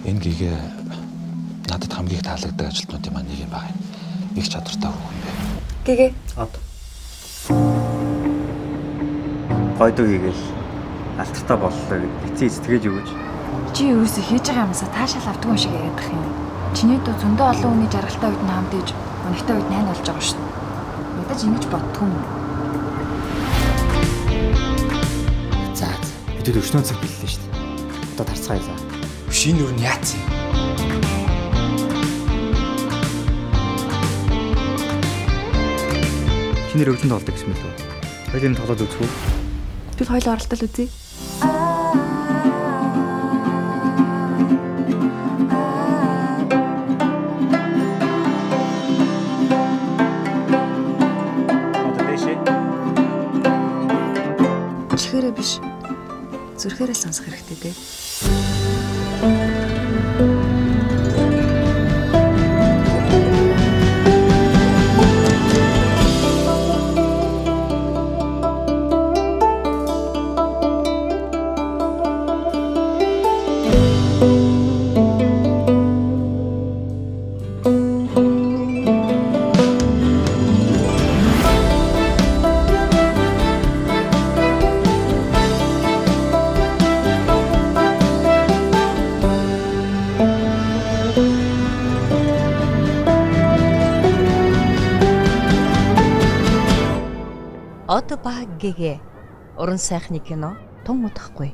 Энэ гэгээ надад хамгийн их таалагддаг ажилтнуудын маань нэг юм байна. Их чадвартай хүн юм бэ. Гэгээ. Од. Гойдоо хийгээл алтартаа боллоо гэж эцээ сэтгэж өгөөч. Чи юусе хийж байгаа юмсаа таашаал авдаг юм шиг яриад бах юм. Чиний дүү зөндөө олон хүний жаргалтай үед нь хамт иж, өнөгтэй үед найз болж байгаа шүү. Ядаж ингэж боддгүй юм. За бидэд өчнөө цаг бэллээ шүү дээ. Одоо тарцгаая за. Шинэ юу нь яац юм? Чиний өвдөнд болдог гэсэн мэт үү? Хоёулын тоглоод үзэх үү? Бид хоёул оролдол үзье. Чихээрээ биш. Зүрхээрээ сонсох хэрэгтэй дээ. Од ба гэгээ уран сайхны кино тун удахгүй.